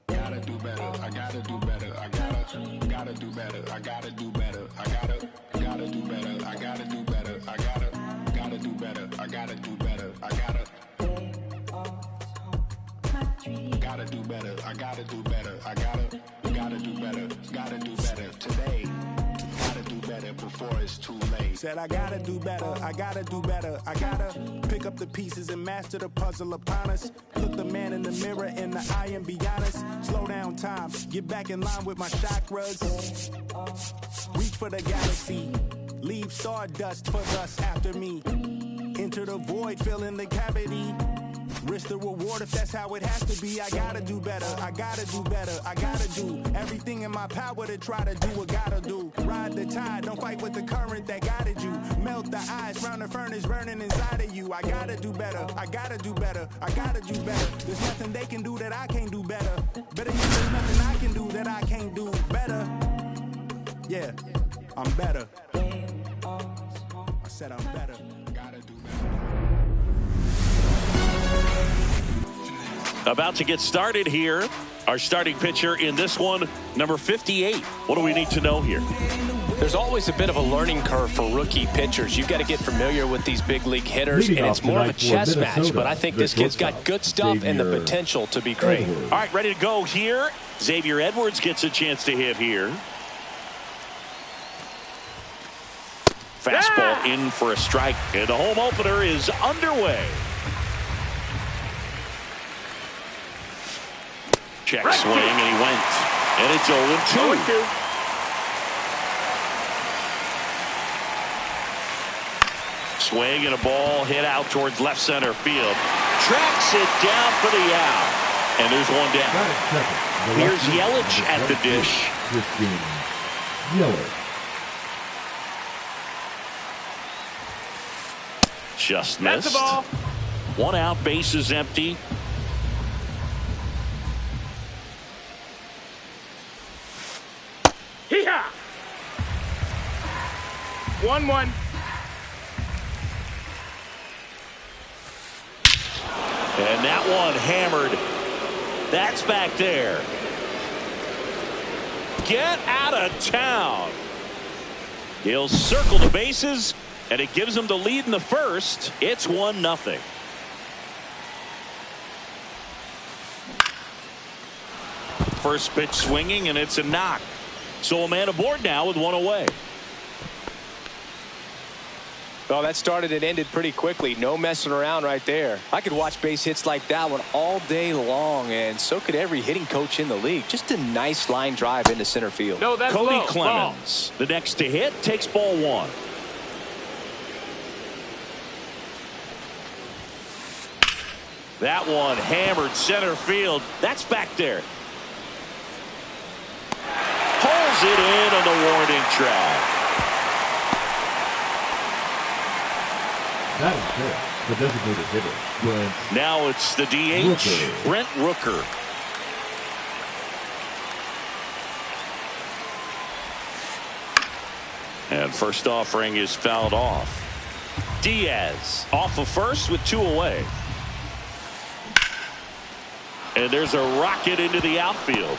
Gotta do better. I gotta do better. I gotta do better. I gotta do better. I gotta do better. I gotta do better. I gotta do better. I gotta do better. I gotta do better. I gotta do better. I gotta do better. Gotta do better today. Gotta do better before it's too late. Said I gotta do better. I gotta do better. I gotta pick up the pieces and master the puzzle upon us. Look the man in the mirror in the eye and be honest. Slow down time. Get back in line with my chakras. Reach for the galaxy. Leave stardust for us after me. Enter the void, fill in the cavity. Risk the reward if that's how it has to be. I gotta do better, I gotta do better. I gotta do everything in my power to try to do what gotta do. Ride the tide, don't fight with the current that guided you. Melt the ice, round the furnace burning inside of you. I gotta do better, I gotta do better. I gotta do better. There's nothing they can do that I can't do better. Better yet, there's nothing I can do that I can't do better. Yeah, I'm better. I said I'm better. Gotta do better. About to get started here. Our starting pitcher in this one, number 58. What do we need to know here? There's always a bit of a learning curve for rookie pitchers. You've got to get familiar with these big league hitters, and it's more of a chess match. But I think this kid's got good stuff and the potential to be great. All right, ready to go here. Xavier Edwards gets a chance to hit here. Fastball in for a strike, and the home opener is underway. Check swing, and he went. And it's 0-2. Swing and a ball hit out towards left center field. Tracks it down for the out. And there's one down. Here's Yelich at the dish. Just missed. One out, bases empty. Hee-haw! 1-1. And that one hammered. That's back there. Get out of town. He'll circle the bases, and it gives him the lead in the first. It's 1-0. First pitch swinging, and it's a knock. So a man aboard now with one away. Well, that started and ended pretty quickly. No messing around right there. I could watch base hits like that one all day long, and so could every hitting coach in the league. Just a nice line drive into center field. No, that's Cody low. Clemens, the next to hit, takes ball one. That one hammered center field. That's back there. Pulls it in on the warning track. That is good. The designated hitter. Now it's the DH, Rooker. Brent Rooker. And first offering is fouled off. Diaz off of first with two away. And there's a rocket into the outfield.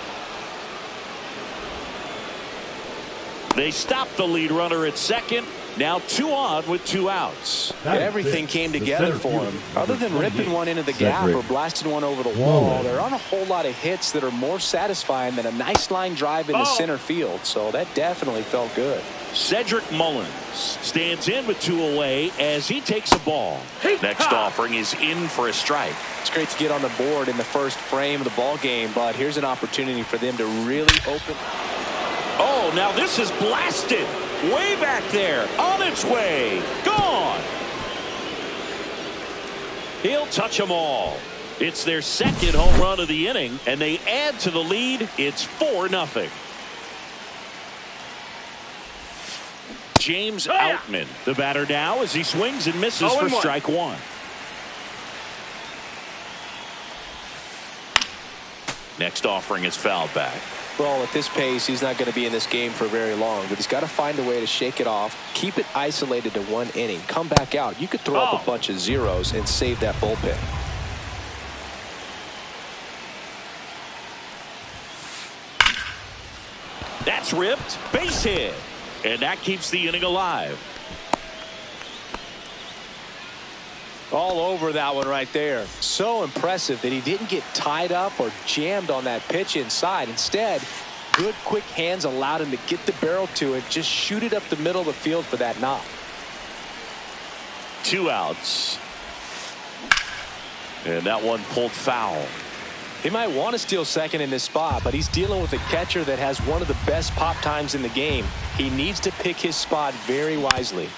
They stop the lead runner at second. Now 2 on with 2 outs. Everything came together for him. Other than ripping one into the gap or blasting one over the wall, there aren't a whole lot of hits that are more satisfying than a nice line drive into center field. So that definitely felt good. Cedric Mullins stands in with 2 away as he takes a ball. Next offering is in for a strike. It's great to get on the board in the first frame of the ball game, but here's an opportunity for them to really open. Oh, now this is blasted. Way back there. On its way. Gone. He'll touch them all. It's their second home run of the inning, and they add to the lead. It's 4-0. James Outman, the batter now, as he swings and misses for strike one. Next offering is fouled back. Well, at this pace, he's not going to be in this game for very long, but he's got to find a way to shake it off, keep it isolated to one inning, come back out. You could throw up a bunch of zeros and save that bullpen. That's ripped. Base hit. And that keeps the inning alive. All over that one right there. So impressive that he didn't get tied up or jammed on that pitch inside. Instead, good quick hands allowed him to get the barrel to it, just shoot it up the middle of the field for that knock. 2 outs. And that one pulled foul. He might want to steal second in this spot, but he's dealing with a catcher that has one of the best pop times in the game. He needs to pick his spot very wisely.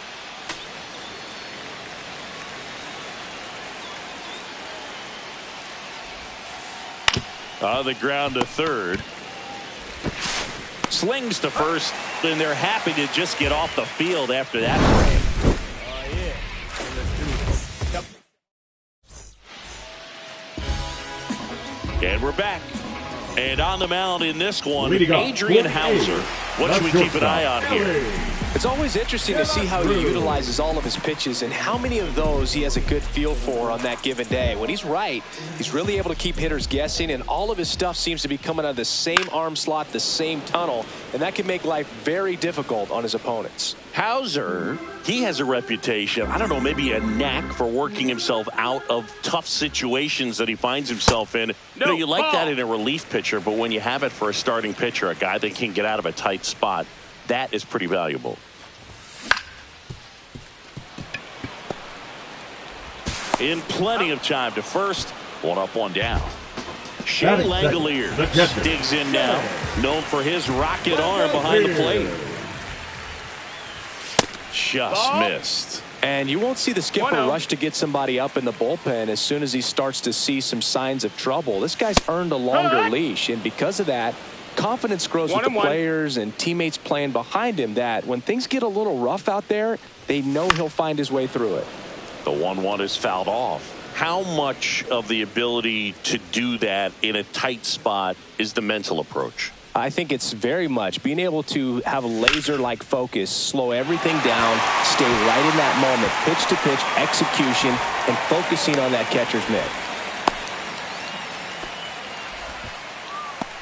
On the ground to third. Slings to first, and they're happy to just get off the field after that frame. Oh, yeah. Let's do this. And we're back. And on the mound in this one, Adrian Houser. What should we keep an eye on here? It's always interesting to see how he utilizes all of his pitches and how many of those he has a good feel for on that given day. When he's right, he's really able to keep hitters guessing, and all of his stuff seems to be coming out of the same arm slot, the same tunnel, and that can make life very difficult on his opponents. Houser, he has a reputation, I don't know, maybe a knack for working himself out of tough situations that he finds himself in. You like that in a relief pitcher, but when you have it for a starting pitcher, a guy that can get out of a tight spot, that is pretty valuable. In plenty of time to first. 1 up, 1 down. Shane Langeliers digs in now, known for his rocket arm behind the plate. Just missed. And you won't see the skipper rush to get somebody up in the bullpen as soon as he starts to see some signs of trouble. This guy's earned a longer leash, and because of that, confidence grows with the players and teammates playing behind him, that when things get a little rough out there, they know he'll find his way through it. The 1-1 is fouled off. How much of the ability to do that in a tight spot is the mental approach? I think it's very much being able to have a laser-like focus, slow everything down, stay right in that moment, pitch-to-pitch execution, and focusing on that catcher's mitt.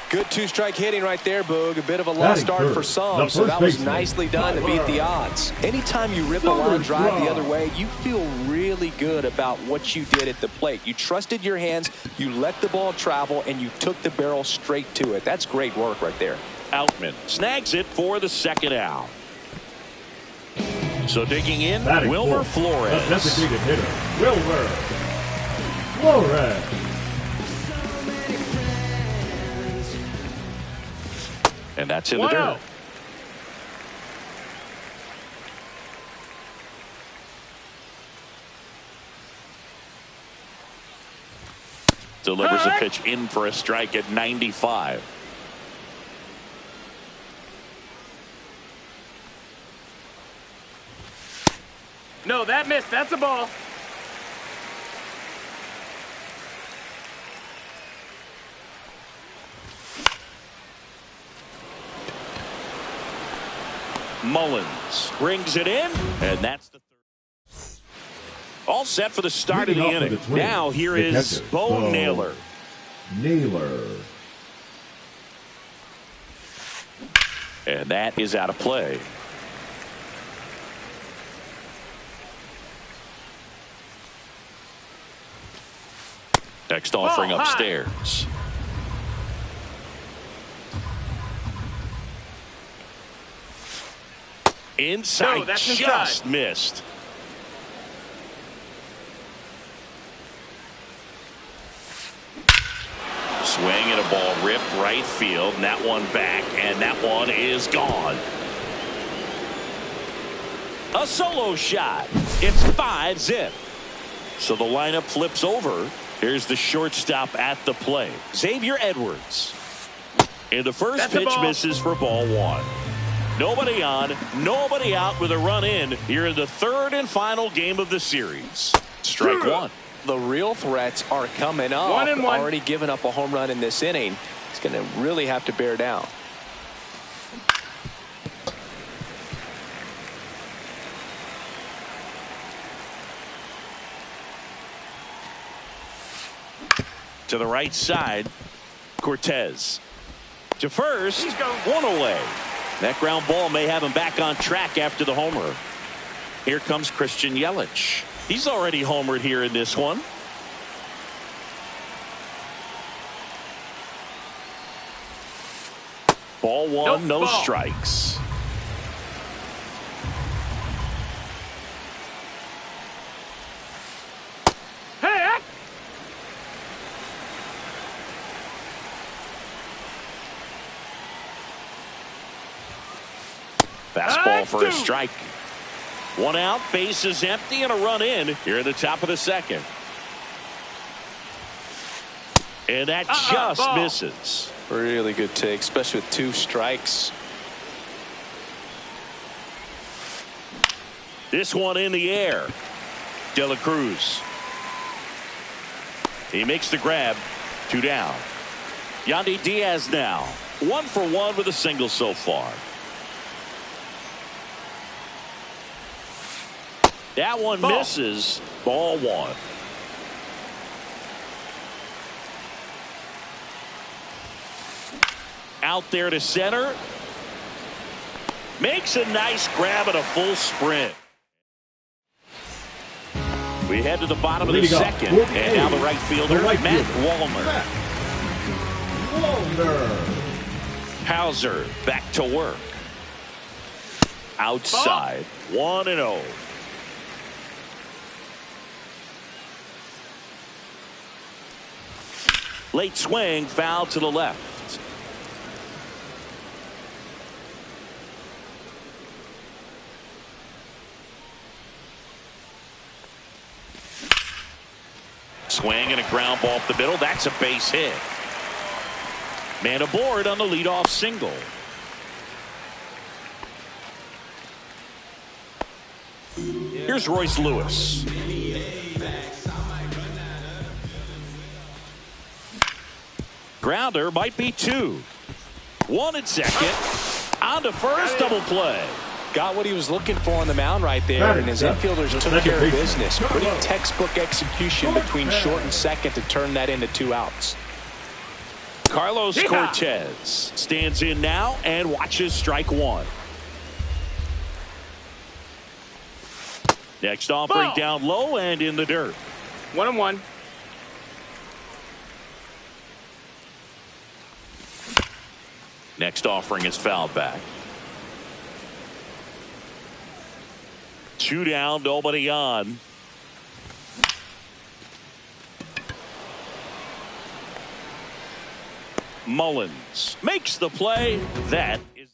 Good 2-strike hitting right there, Boog. A bit of a lost start for some, so that was nicely done to beat the odds. Anytime you rip a line drive the other way, you feel really good about what you did at the plate. You trusted your hands, you let the ball travel, and you took the barrel straight to it. That's great work right there. Outman snags it for the second out. So digging in, Wilmer Flores. The designated hitter, Wilmer Flores. And that's in the dirt. Delivers a pitch in for a strike at 95. No, that missed. That's a ball. Mullins brings it in, and that's the third. All set for the start of the inning. Now here is Bo Naylor. And that is out of play. Next offering upstairs. Inside, just missed. Swing and a ball ripped right field, and that one back, and that one is gone. A solo shot. It's 5-zip. So the lineup flips over. Here's the shortstop at the plate, Xavier Edwards. And the first pitch misses for ball 1. Nobody on, nobody out with a run in here in the third and final game of the series. Strike 1. the real threats are coming up. 1-1. Already given up a home run in this inning. He's going to really have to bear down. To the right side, Cortez. To first, one away. That ground ball may have him back on track after the homer. Here comes Christian Yelich. He's already homered here in this one. Ball one, no strikes. Hey! Fastball for a strike. One out, base is empty, and a run in here at the top of the second. And that just misses. Really good take, especially with 2 strikes. This one in the air. De La Cruz. He makes the grab. 2 down. Yandy Diaz now 1 for 1 with a single so far. That one misses. Ball 1. Out there to center. Makes a nice grab and a full sprint. We head to the bottom of the second. And now the right fielder, Matt Wallner. Hauser back to work. Outside. 1-0. Late swing, foul to the left. Swing and a ground ball up the middle. That's a base hit. Man aboard on the leadoff single. Here's Royce Lewis. Grounder might be 2. 1 at second. On to first, double play. Got what he was looking for on the mound right there, and his infielders took care of business. Pretty textbook execution between short and second to turn that into 2 outs. Carlos Cortez stands in now and watches strike 1. Next offering down low and in the dirt. 1-1. Next offering is fouled back. 2 down, nobody on. Mullins makes the play. That is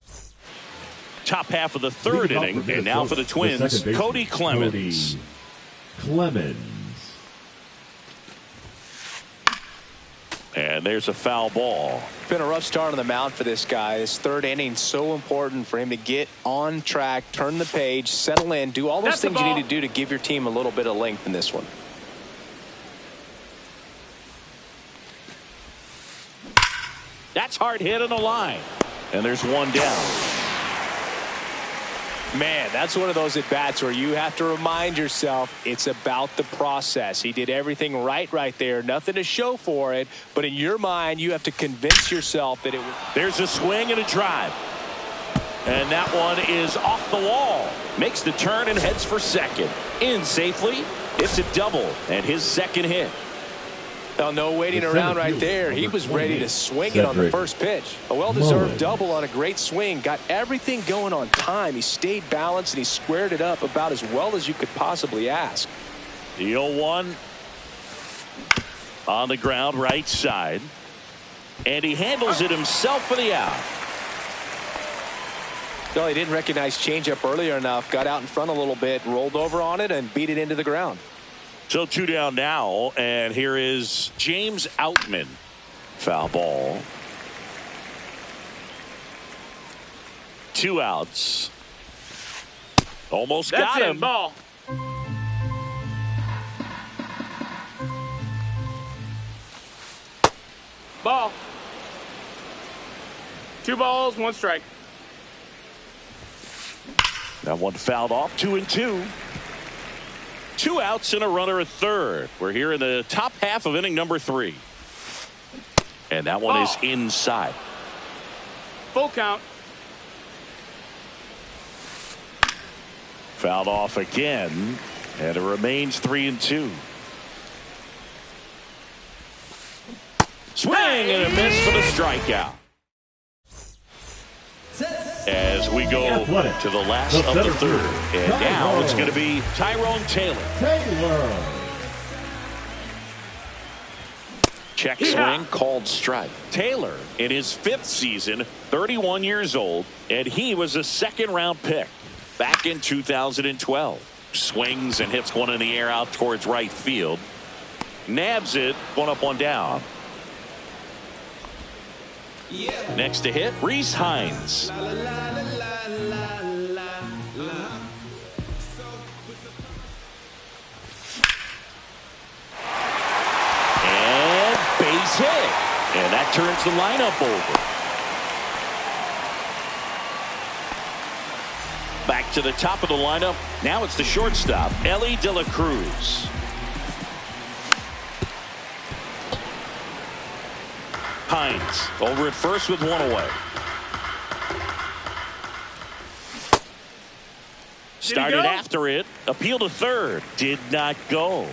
the top half of the 3rd inning. And now for the Twins, Cody Clemens. And there's a foul ball. Been a rough start on the mound for this guy. This 3rd inning, so important for him to get on track, turn the page, settle in, do all those things you need to do to give your team a little bit of length in this one. That's hard hit on the line. And there's 1 down. Man, that's one of those at-bats where you have to remind yourself it's about the process. He did everything right there. Nothing to show for it. But in your mind, you have to convince yourself that it was. There's a swing and a drive. And that one is off the wall. Makes the turn and heads for second. In safely. It's a double and his 2nd hit. Well, no waiting around right there. He was ready to swing it on the first pitch. A well-deserved double on a great swing. Got everything going on time. He stayed balanced and he squared it up about as well as you could possibly ask. The 0-1 on the ground right side. And he handles it himself for the out. No, he didn't recognize changeup earlier enough. Got out in front a little bit, rolled over on it, and beat it into the ground. So 2 down now, and here is James Outman. Foul ball. 2 outs. Almost got him. Ball. Ball. 2 balls, 1 strike. That one fouled off. 2-2. 2 outs and a runner at third. We're here in the top half of inning number 3. And that one is inside. Full count. Fouled off again. And it remains 3-2. Swing and a miss for the strikeout. As we go to the last of the third. And now it's going to be Tyrone Taylor. Check swing, called strike. Taylor, in his 5th season, 31 years old, and he was a 2nd-round pick back in 2012. Swings and hits one in the air out towards right field. Nabs it, 1 up, 1 down. Next to hit, Rhys Hines. And base hit. And that turns the lineup over. Back to the top of the lineup. Now it's the shortstop, Elly De La Cruz. Hines over at first with 1 away. Started after it. Appeal to third. Did not go.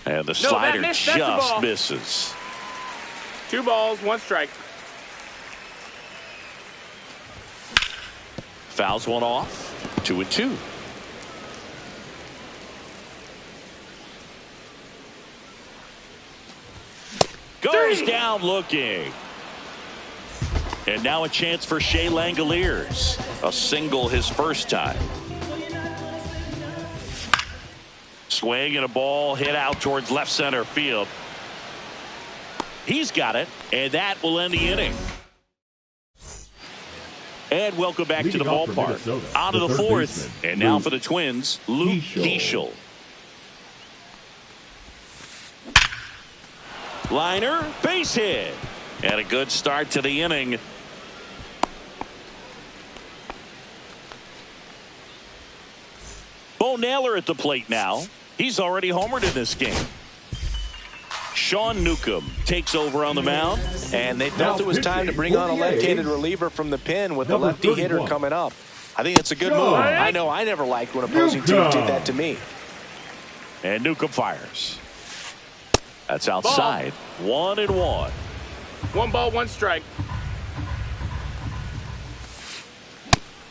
And the slider just misses. 2 balls, 1 strike. Fouls one off. 2-2. Goes down looking. And now a chance for Shea Langoliers. A single his first time. Swing and a ball hit out towards left center field. He's got it, and that will end the inning. And welcome back to the ballpark. On to the 4th, and now for the Twins, Luke Keeschel. Liner, base hit. And a good start to the inning. Bo Naylor at the plate now. He's already homered in this game. Sean Newcomb takes over on the mound. And they felt it was time to bring on a left-handed reliever from the pen with the lefty hitter coming up. I think it's a good move. I know I never liked when opposing teams did that to me. And Newcomb fires. That's outside. 1-1. 1 ball, 1 strike.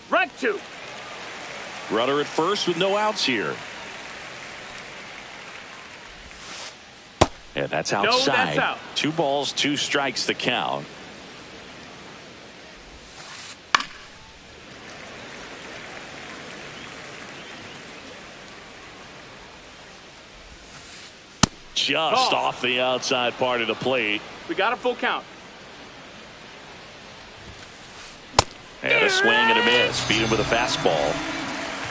Right 2. Runner at first with no outs here. And that's outside. No, that's out. 2 balls, 2 strikes the count. Just off the outside part of the plate. We got a full count. And a swing and a miss. Beat him with a fastball.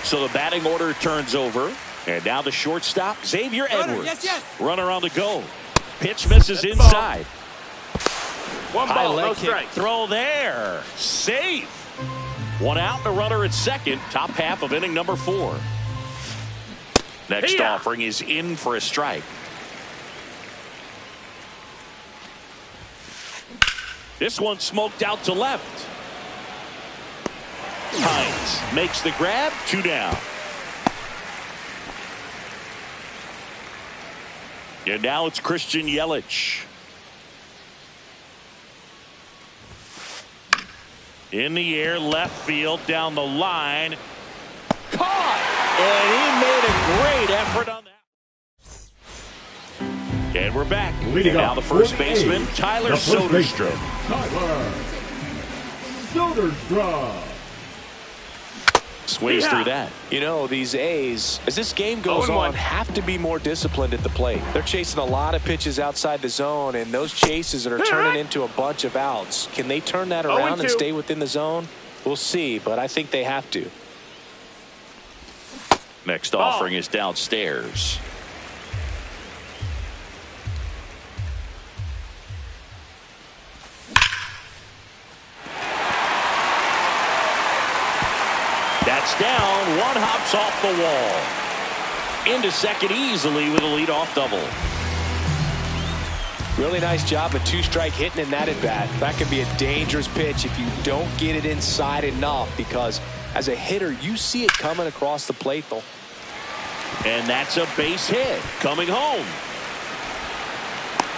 So the batting order turns over. And now the shortstop, Xavier Edwards. Runner on the go. Pitch misses inside. 1 ball, no strike. Throw there. Safe. 1 out and a runner at second. Top half of inning number 4. Next offering is in for a strike. This one smoked out to left. Hines makes the grab. 2 down. And now it's Christian Yelich. In the air, left field, down the line. Caught! And he made a great effort on that. And we're back. And now the first baseman, Tyler Soderstrom. Tyler Soderstrom. Swings through that. You know, these A's, as this game goes on, have to be more disciplined at the plate. They're chasing a lot of pitches outside the zone, and those chases are turning into a bunch of outs. Can they turn that around and stay within the zone? We'll see, but I think they have to. Next offering is downstairs. That's down. One hops off the wall. Into second easily with a leadoff double. Really nice job of two-strike hitting in that at-bat. That can be a dangerous pitch if you don't get it inside enough, because as a hitter, you see it coming across the plate, though. And that's a base hit coming home.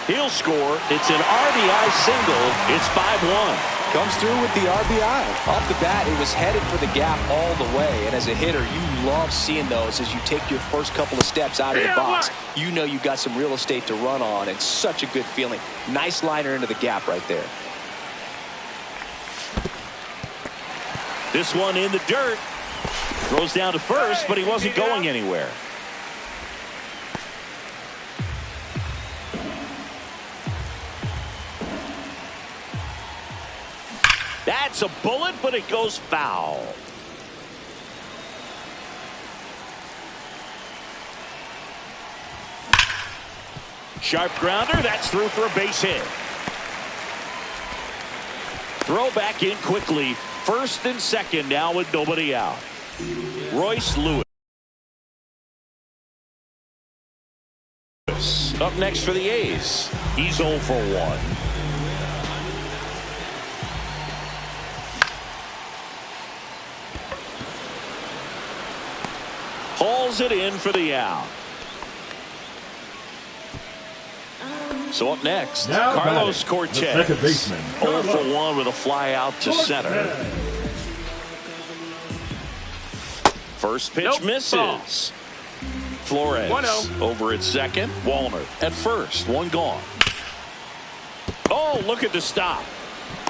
He'll score. It's an RBI single. It's 5-1. Comes through with the RBI. Off the bat, it was headed for the gap all the way. And as a hitter, you love seeing those as you take your first couple of steps out of the box. You know you've got some real estate to run on. It's such a good feeling. Nice liner into the gap right there. This one in the dirt. Throws down to first, but he wasn't going anywhere. That's a bullet, but it goes foul. Sharp grounder. That's through for a base hit. Throw back in quickly. First and second now with nobody out. Royce Lewis. Up next for the A's. He's 0 for 1. Hauls it in for the out. So up next, now Carlos batting, Cortez. the second baseman, 0 for 1 with a fly out to center. First pitch misses. Ball. Flores 1-0. over at second. Wallner at first. One gone. Oh, look at the stop.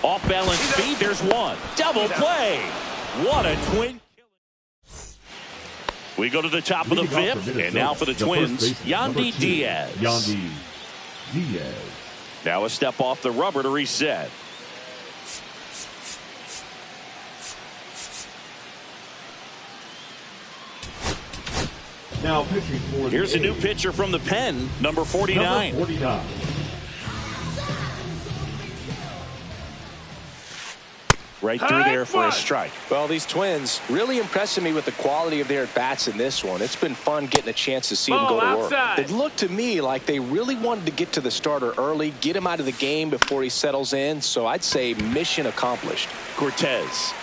Off balance speed. There's one. Double play. What a twin. We go to the top of the fifth, and now for the Twins, Yandy Diaz. Yandy Diaz. Now a step off the rubber to reset. Now pitching for Here's the a new A's. pitcher from the pen, number 49. Number 49. Right through there for a strike. Well, these Twins really impressing me with the quality of their at-bats in this one. It's been fun getting a chance to see them go to work. It looked to me like they really wanted to get to the starter early, get him out of the game before he settles in. So I'd say mission accomplished. Cortez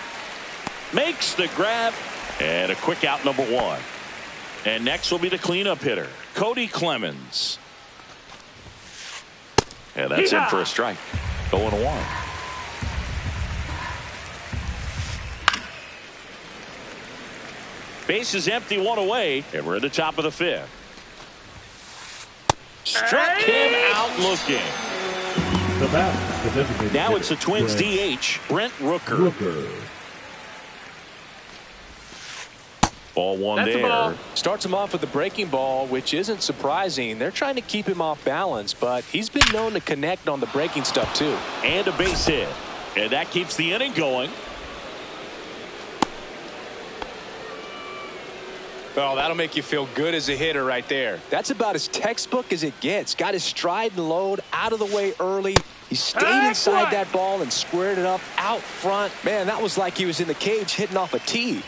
makes the grab, and a quick out, number 1. And next will be the cleanup hitter, Cody Clemens. And that's in for a strike. 0-1. Base is empty, one away, and we're at the top of the fifth. Struck him out looking. The bat, the designated Now hitter, it's the Twins DH, Brent Rooker. Rooker. Ball one That's a there. ball. Starts him off with the breaking ball, which isn't surprising. They're trying to keep him off balance, but he's been known to connect on the breaking stuff too. And a base hit. And that keeps the inning going. Oh, that'll make you feel good as a hitter right there. That's about as textbook as it gets. Got his stride and load out of the way early. He stayed inside that ball and squared it up out front. Man, that was like he was in the cage hitting off a tee.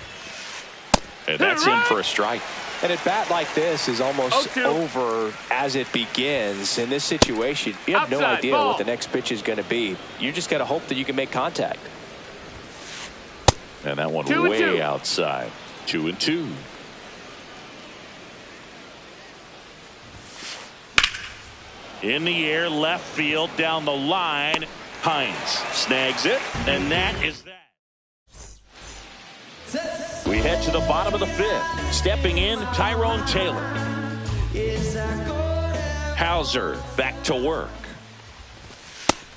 And that's in for a strike. And a bat like this is almost over as it begins. In this situation, you have no idea what the next pitch is going to be. You just got to hope that you can make contact. And that one 2-2. way outside. 2-2. In the air, left field, down the line. Hines snags it, and that is that. We head to the bottom of the fifth. Stepping in, Tyrone Taylor. Hauser back to work.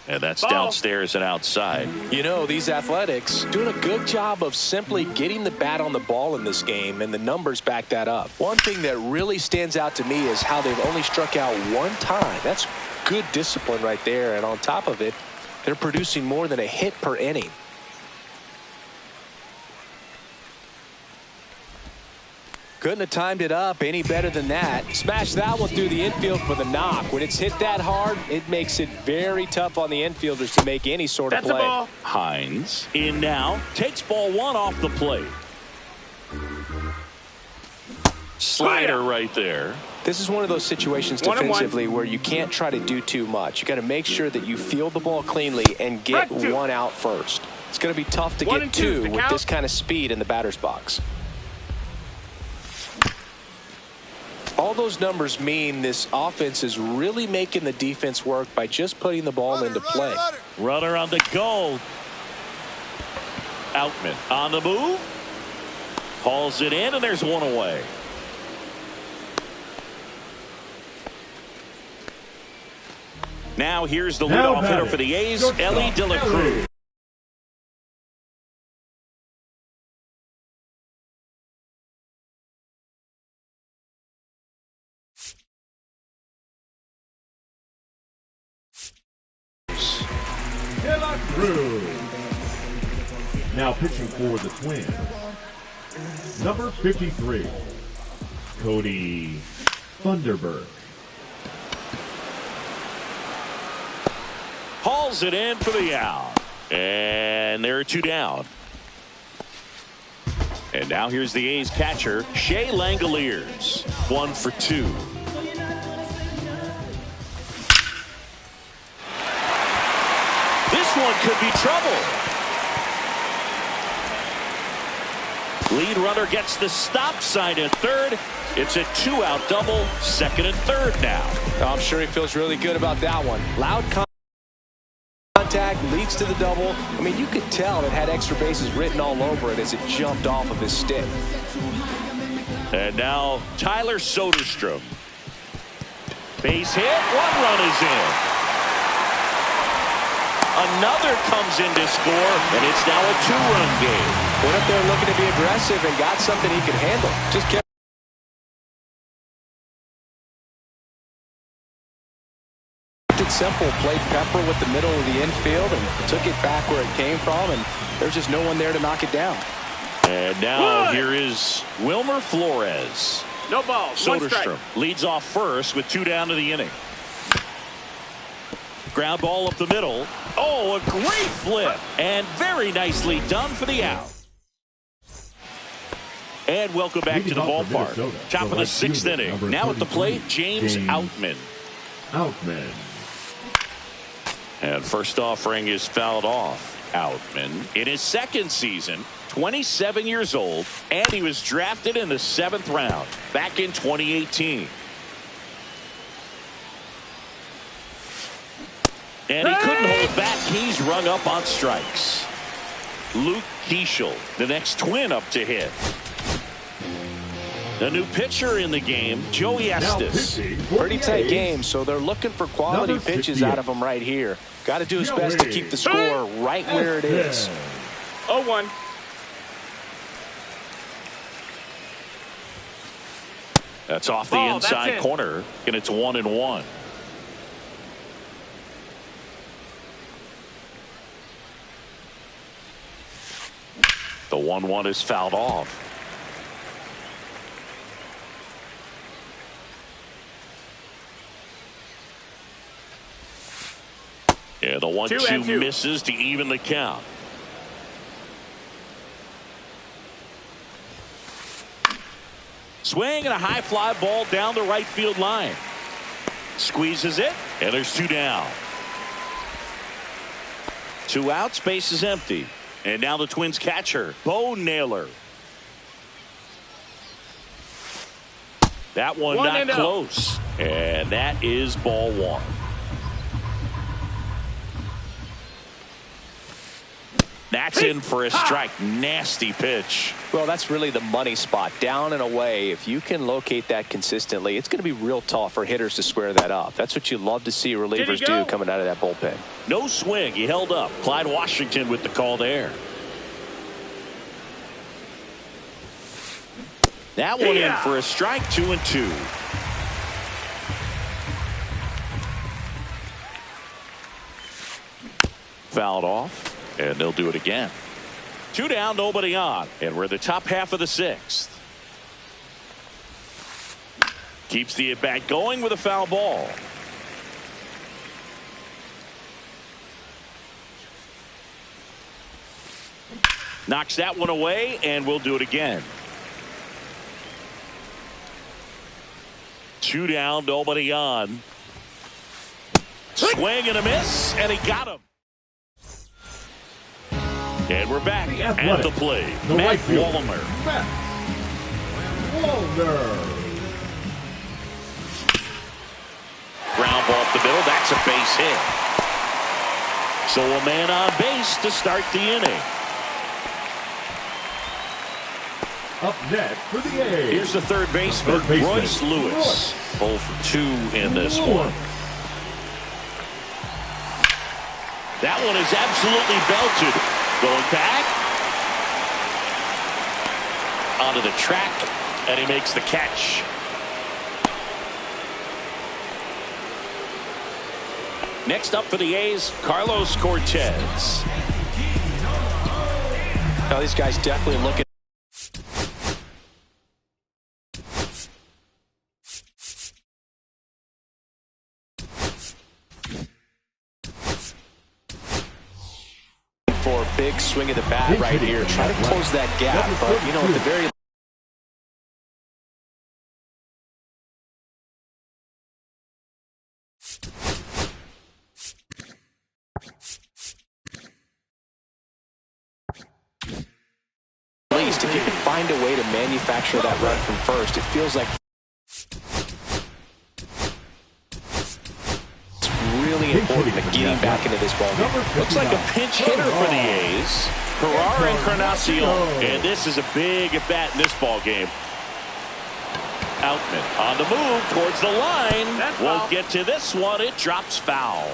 And that's downstairs and outside. You know, these Athletics doing a good job of simply getting the bat on the ball in this game, and the numbers back that up. One thing that really stands out to me is how they've only struck out one time. That's good discipline right there, and on top of it, they're producing more than a hit per inning. Couldn't have timed it up any better than that. Smash that one through the infield for the knock. When it's hit that hard, it makes it very tough on the infielders to make any sort of play. Hines in now, takes ball one off the plate. Slider right there. This is one of those situations defensively where you can't try to do too much. You got to make sure that you field the ball cleanly and get one out first. It's going to be tough to get two with this kind of speed in the batter's box. All those numbers mean this offense is really making the defense work by just putting the ball into play. Runner on the go. Outman on the move. Hauls it in, and there's one away. Now here's the leadoff hitter for the A's, Elly De La Cruz. De La Cruz. Now pitching for the Twins, number 53, Cody Thunderberg. Hauls it in for the out. And there are two down. And now here's the A's catcher, Shea Langoliers. 1 for 2. This one could be trouble. Lead runner gets the stop sign at third. It's a 2-out double, second and third now. I'm sure he feels really good about that one. Loud contact leads to the double. I mean, you could tell it had extra bases written all over it as it jumped off of his stick. And now Tyler Soderstrom. Base hit, 1 run is in. Another comes in to score, and it's now a 2-run game. Went up there looking to be aggressive and got something he could handle. Just kept it simple, played pepper with the middle of the infield and took it back where it came from, and there's just no one there to knock it down. And now here is Wilmer Flores. No ball. Soderstrom leads off first with 2 down to the inning. Ground ball up the middle. Oh, a great flip. And very nicely done for the out. And welcome back to the ballpark. Top of the 6th inning. Now at the plate, James Outman. Outman. And first offering is fouled off. Outman in his 2nd season, 27 years old, and he was drafted in the 7th round back in 2018. And he couldn't hold back. He's rung up on strikes. Luke Keeschel, the next Twin up to hit. The new pitcher in the game, Joey Estes. Pretty tight game, so they're looking for quality pitches out of him right here. Got to do his best to keep the score right where it is. 0-1. That's off the inside corner, and it's 1-1. The 1-1 is fouled off. Yeah, the 1-2 misses to even the count. Swing and a high fly ball down the right field line. Squeezes it, and there's 2 down. 2 outs, base is empty. And now the Twins catcher, Bo Naylor. That one not close. And that is ball 1. That's in for a strike. Nasty pitch. Well, that's really the money spot. Down and away. If you can locate that consistently, it's going to be real tough for hitters to square that up. That's what you love to see relievers do coming out of that bullpen. No swing. He held up. Clyde Washington with the call there. That one in for a strike. 2-2. Fouled off. And they'll do it again. 2 down, nobody on. And we're in the top half of the 6th. Keeps the at-bat going with a foul ball. Knocks that one away, and we'll do it again. 2 down, nobody on. Swing and a miss, and he got him. And we're back at the plate. Matt Wallner. Ground ball up the middle. That's a base hit. So a man on base to start the inning. Up next for the A's. Here's the third baseman, Royce Lewis. 0 for 2 in this one. That one is absolutely belted. Going back. Onto the track. And he makes the catch. Next up for the A's, Carlos Cortez. Now these guys definitely looking. For a big swing of the bat right here. Try to close that gap, but you know, at the very least, if you can find a way to manufacture that run from first, it feels like it's really important to getting back into this ball game. Looks like a pinch hitter for the A's. Ferrara Encarnacion. And this is a big at bat in this ball game. Outman on the move towards the line. Won't get to this one. It drops foul.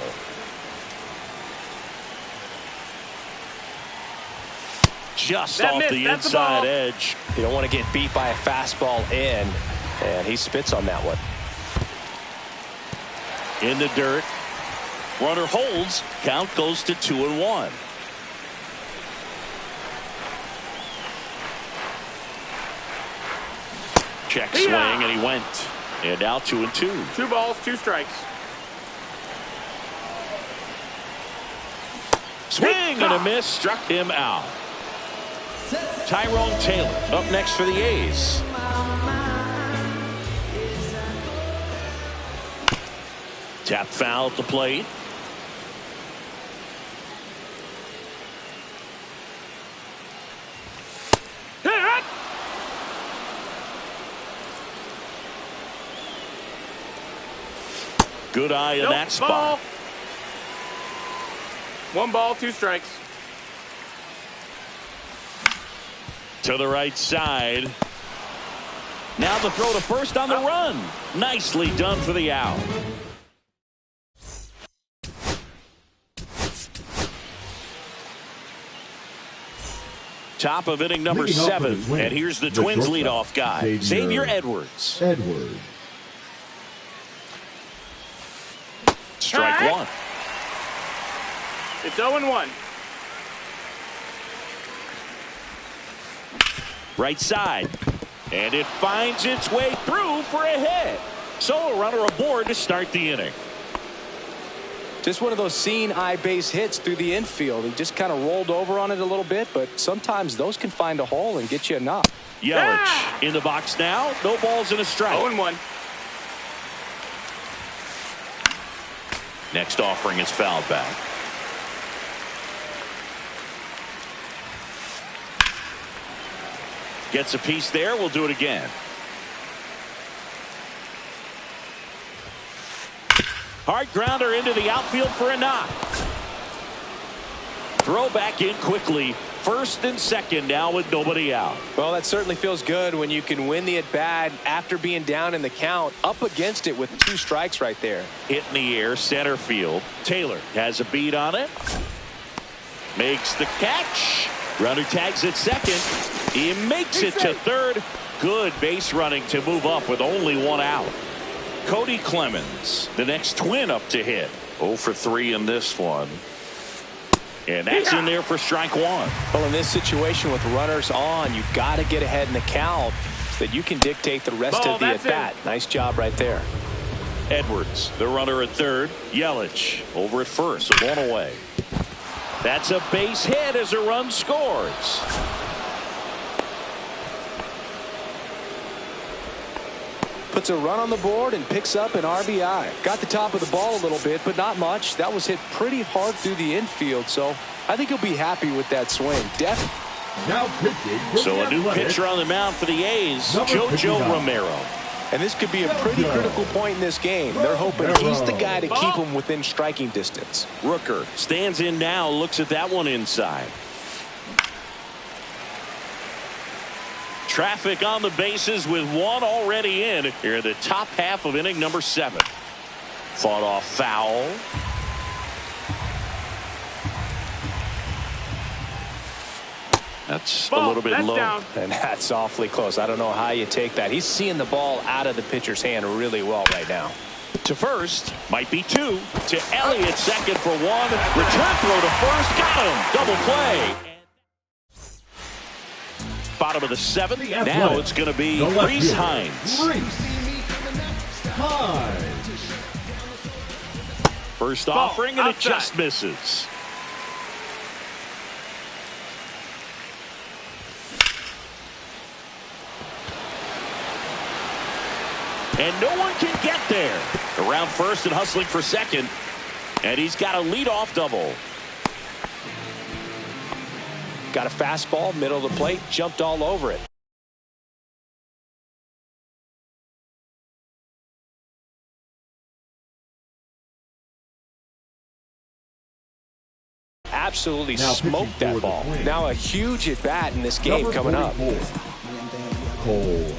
Just off the inside edge. You don't want to get beat by a fastball in, and he spits on that one. In the dirt. Runner holds. Count goes to 2-1. Check swing, and he went. And now 2-2. 2 balls, 2 strikes. Swing and a miss. Struck him out. Tyrone Taylor up next for the A's. Tap foul at the plate. Good eye in that spot. 1 ball, 2 strikes. To the right side. Now the throw to first on the run. Nicely done for the out. Top of inning number 7. And here's the Twins leadoff guy, Xavier Edwards. Strike 1. It's 0-1. Right side. And it finds its way through for a hit. So a runner aboard to start the inning. Just one of those seeing eye base hits through the infield. He just kind of rolled over on it a little bit, but sometimes those can find a hole and get you a knock. Yelich in the box now. No balls and a strike. 0-1. Next offering is fouled back. Gets a piece there. We'll do it again. Hard grounder into the outfield for a knock. Throw back in quickly. First and second now with nobody out. Well, that certainly feels good when you can win the at-bat after being down in the count, up against it with 2 strikes right there. Hit in the air, center field. Taylor has a beat on it. Makes the catch. Runner tags at second. He makes it to third. Good base running to move up with only 1 out. Cody Clemens, the next Twin up to hit. 0 for 3 in this one. And that's in there for strike 1. Well, in this situation with runners on, you've got to get ahead in the count so that you can dictate the rest of the at-bat. Nice job right there. Edwards, the runner at third. Yelich over at first, so 1 away. That's a base hit as a run scores. puts a run on the board and picks up an RBI. Got the top of the ball a little bit, but not much. That was hit pretty hard through the infield, so I think he'll be happy with that swing. Now pitching for So the a new Athletics, pitcher on the mound for the A's, Number JoJo 59. Romero. And this could be a pretty critical point in this game. They're hoping he's the guy to keep him within striking distance. Rooker stands in now, looks at that one inside. Traffic on the bases with one already in here in the top half of inning number 7. Fought off foul. That's a little bit low. Down. And that's awfully close. I don't know how you take that. He's seeing the ball out of the pitcher's hand really well right now. To first, might be 2. To Elliott, second for 1. Return throw to first, got him. Double play. Bottom of the 7th. The Now Athletics, it's going to be the left Reese fielder, Hines. Reese Hines. First Ball, offering, and it outside. just misses. And no one can get there. Around first and hustling for second. And he's got a leadoff double. Got a fastball, middle of the plate, jumped all over it. Absolutely Now smoked pitching that for the ball. Twins. Now a huge at bat in this game Number coming up. 44, Cole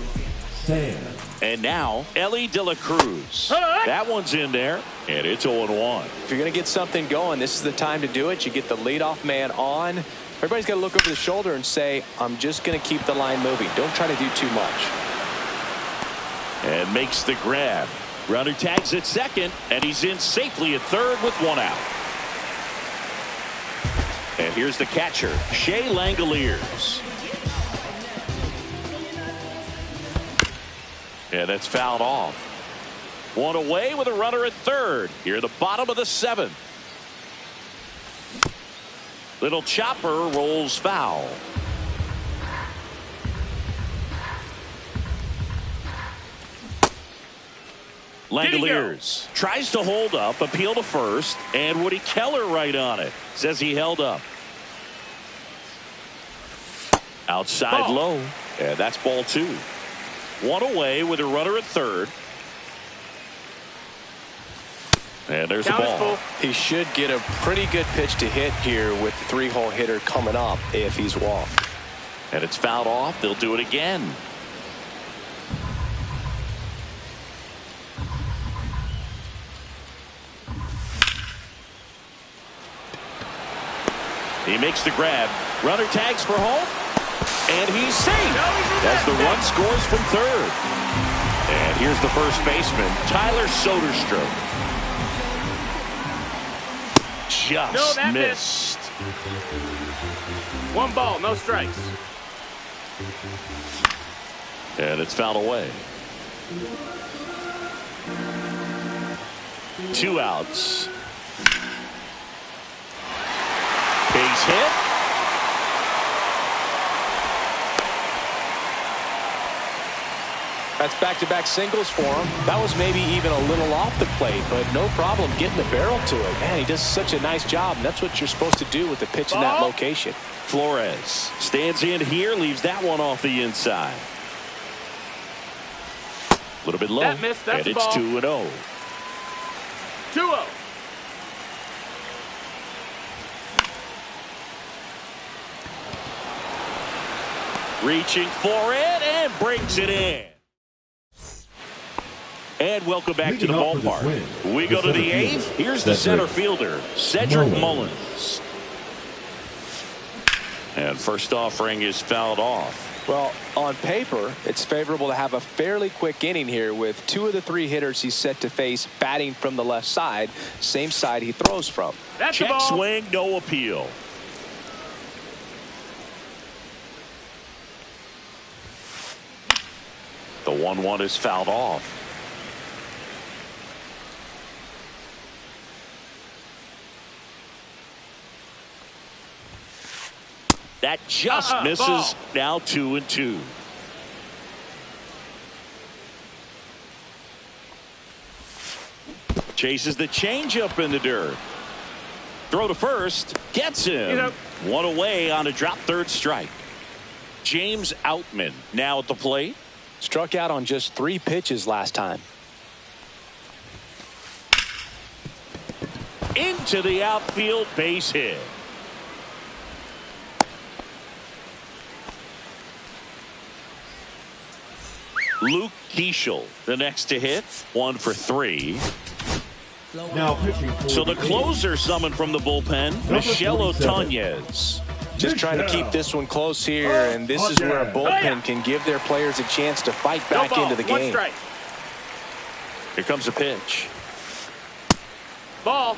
Sand. And now, Ellie De La Cruz. That one's in there, and it's 0-1. If you're going to get something going, this is the time to do it. You get the leadoff man on. Everybody's got to look over the shoulder and say, I'm just going to keep the line moving. Don't try to do too much. And makes the grab. Runner tags at second, and he's in safely at third with 1 out. And here's the catcher, Shea Langoliers. And that's fouled off. 1 away with a runner at third. Here at the bottom of the 7th. Little chopper rolls foul. Langoliers tries to hold up, appeal to first, and Woody Keller right on it. Says he held up. Outside Ball. low, and that's ball 2. 1 away with a runner at third. And there's the Count is ball. full. He should get a pretty good pitch to hit here with the 3-hole hitter coming up if he's walked. And it's fouled off. They'll do it again. He makes the grab. Runner tags for home. And he's safe as the run scores from third. And here's the first baseman, Tyler Soderstrom. Just that missed. 1 ball, no strikes. And it's fouled away. 2 outs. Base hit. That's back-to-back singles for him. That was maybe even a little off the plate, but no problem getting the barrel to it. Man, he does such a nice job, and that's what you're supposed to do with the pitch in that Ball. location. Flores stands in here, leaves that one off the inside. A little bit low. That missed, that's and a it's ball. 2-0. 2-0. Reaching for it and brings it in. And welcome back to the Leading off for the ballpark. Twins, We the go to the center 8th. fielder, Here's the center Cedric fielder, Cedric Mullins. Mullins. And first offering is fouled off. Well, on paper, it's favorable to have a fairly quick inning here with 2 of the 3 hitters he's set to face batting from the left side, same side he throws from. That's a Check ball. swing, no appeal. The 1-1 is fouled off. That just misses. Ball. Now 2-2. Chases the changeup in the dirt. Throw to first. Gets him. One away on a drop third strike. James Outman now at the plate. Struck out on just 3 pitches last time. Into the outfield, base hit. Luke Keeschel, the next to hit. 1 for 3. Now pitching for So the closer summoned from the bullpen, Michel 47. Otañez. Just trying to keep this one close here, and this is where a bullpen can give their players a chance to fight back into the One game. strike. Here comes a pitch. Ball.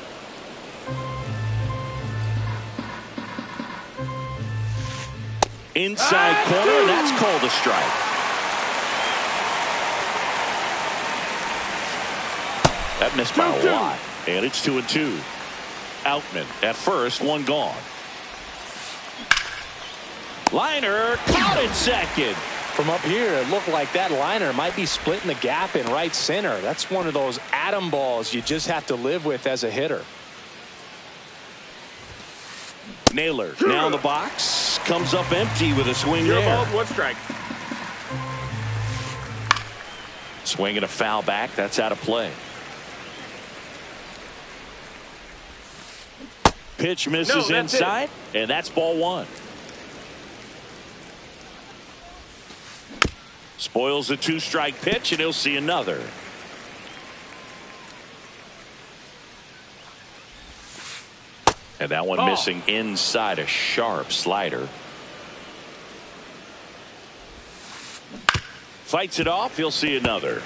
Inside corner, and that's called a strike. That missed by a lot. And it's 2-2. Outman at first, 1 gone. Liner caught in second. From up here, it looked like that liner might be splitting the gap in right center. That's one of those atom balls you just have to live with as a hitter. Naylor now in the box. Comes up empty with a swing Zero there. balls, 1 strike. Swing and a foul back. That's out of play. Pitch misses that's inside, and that's ball 1. Spoils the 2-strike pitch, and he'll see another. And that one missing inside, a sharp slider. Fights it off, he'll see another.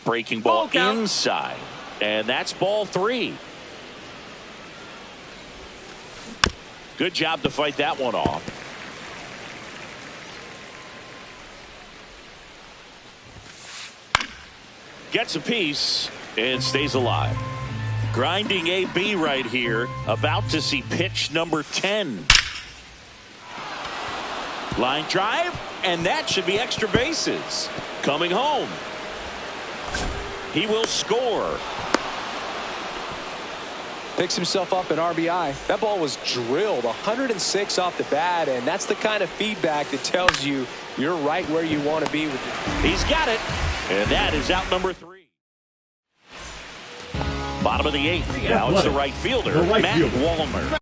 Breaking ball inside, and that's ball 3. Good job to fight that one off. Gets a piece and stays alive. Grinding AB right here, about to see pitch number 10. Line drive, and that should be extra bases. Coming home. He will score. Picks himself up an RBI. That ball was drilled 106 off the bat, and that's the kind of feedback that tells you you're right where you want to be with it. He's got it, and that is out number 3. Bottom of the 8th. Now it's the right fielder, Matt Wallner.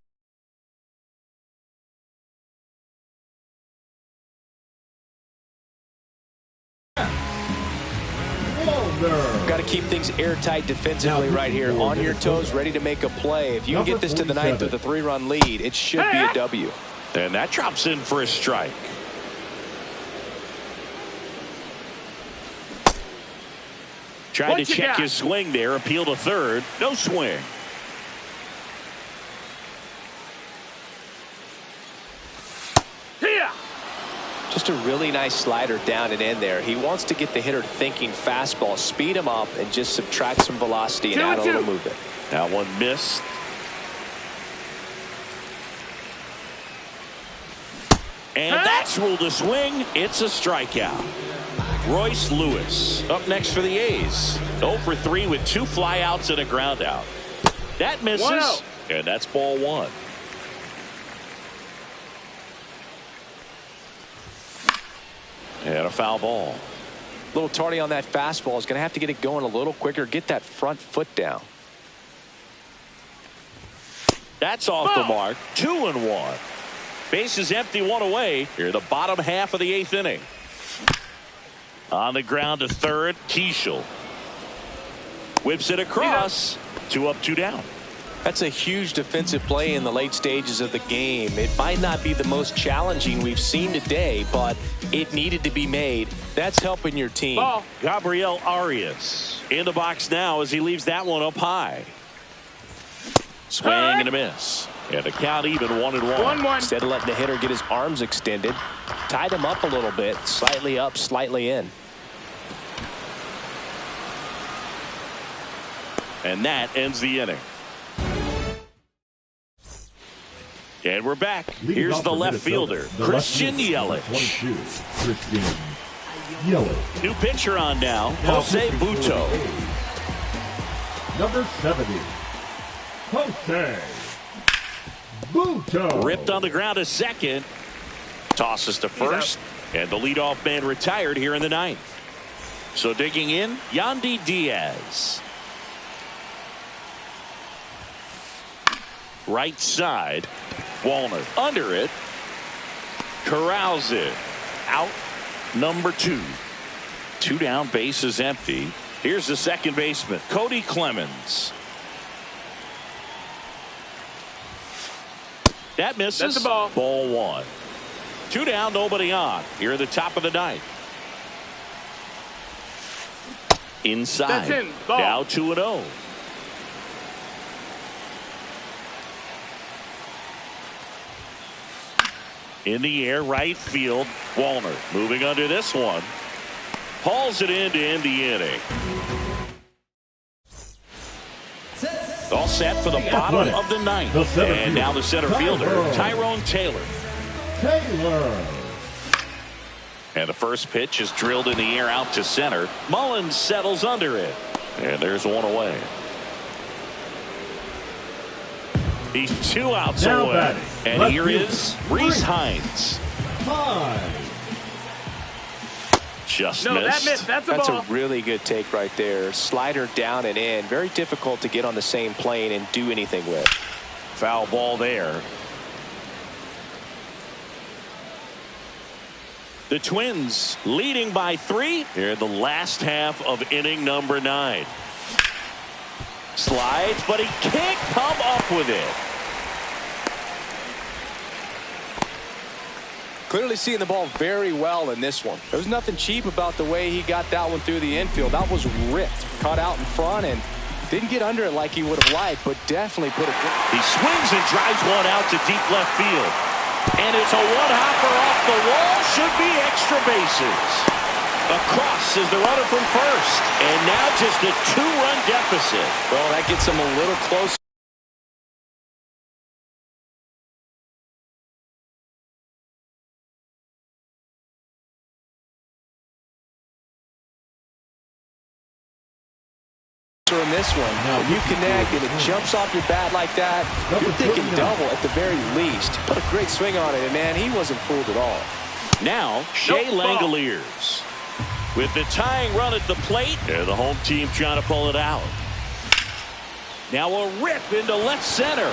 Got to keep things airtight defensively right here. On your toes, ready to make a play. If you can get this to the 9th with a 3-run lead, it should be a W. And that drops in for a strike. Tried to check his swing there. Appeal to third. No swing. Just a really nice slider down and in there. He wants to get the hitter thinking fastball, speed him up, and just subtract some velocity and add a little movement. That one missed. And that's ruled a swing. It's a strikeout. Royce Lewis up next for the A's. 0 for 3 with 2 flyouts and a ground out. That misses. And that's ball 1. And a foul ball. A little tardy on that fastball. Is going to have to get it going a little quicker. Get that front foot down. That's off the mark. 2-1. Bases empty, 1 away. Here the bottom half of the 8th inning. On the ground to third, Keeschel. Whips it across. 2 up, 2 down. That's a huge defensive play in the late stages of the game. It might not be the most challenging we've seen today, but it needed to be made. That's helping your team. Ball. Gabriel Arias in the box now as he leaves that one up high. Swing and a miss. And the count even 1-1. Instead of letting the hitter get his arms extended, tied him up a little bit, slightly up, slightly in. And that ends the inning. And we're back. Here's the left fielder, Christian Yelich. 22, Christian Yellow. New pitcher on now, Jose Butto. Number 70, Jose Butto. Ripped on the ground to second. Tosses to first. And the leadoff man retired here in the ninth. So digging in, Yandy Diaz. Right side. Wallner under it. Corrals it. Out number 2. 2 down, base is empty. Here's the second baseman, Cody Clemens. That misses. That's the ball. Ball 1. 2 down, nobody on. Here at the top of the ninth. Inside. That's in. Ball. Now 2-0. In the air, right field. Wallner moving under this one. Hauls it in to end the inning. All set for the bottom of the ninth. And now the center fielder, Tyrone Taylor. And the first pitch is drilled in the air out to center. Mullins settles under it. And there's one away. He's 2 outs now away. Batting. And Left here is Rhys Hines. Just No, missed. that missed. That's a ball. A really good take right there. Slider down and in. Very difficult to get on the same plane and do anything with. Foul ball there. The Twins leading by 3 here in the last half of inning number 9. Slides, but he can't come up with it. Clearly seeing the ball very well in this one. There was nothing cheap about the way he got that one through the infield. That was ripped. Caught out in front and didn't get under it like he would have liked, but definitely put it. He swings and drives one out to deep left field. And it's a one-hopper off the wall. Should be extra bases. Across is the runner from first. And now just a 2-run deficit. Well, that gets him a little closer. In this one, when you connect and it jumps off your bat like that, you're thinking double at the very least. Put a great swing on it, and man, he wasn't fooled at all. Now, Shea Langoliers with the tying run at the plate. And the home team trying to pull it out. Now a rip into left center.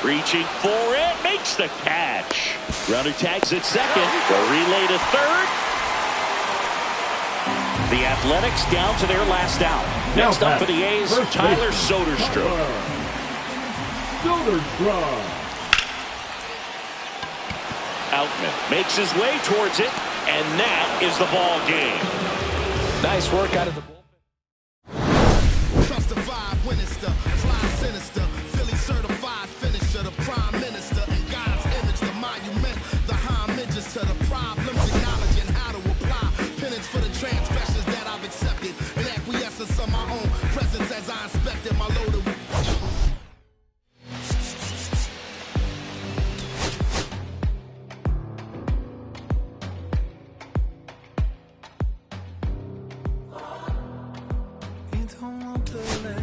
Reaching for it, makes the catch. Runner tags at second. The relay to third. The Athletics down to their last out. Next up for the A's, Tyler Soderstrom. Outman makes his way towards it, and that is the ball game. Nice work out of the bullpen. Trust the vibe when it's the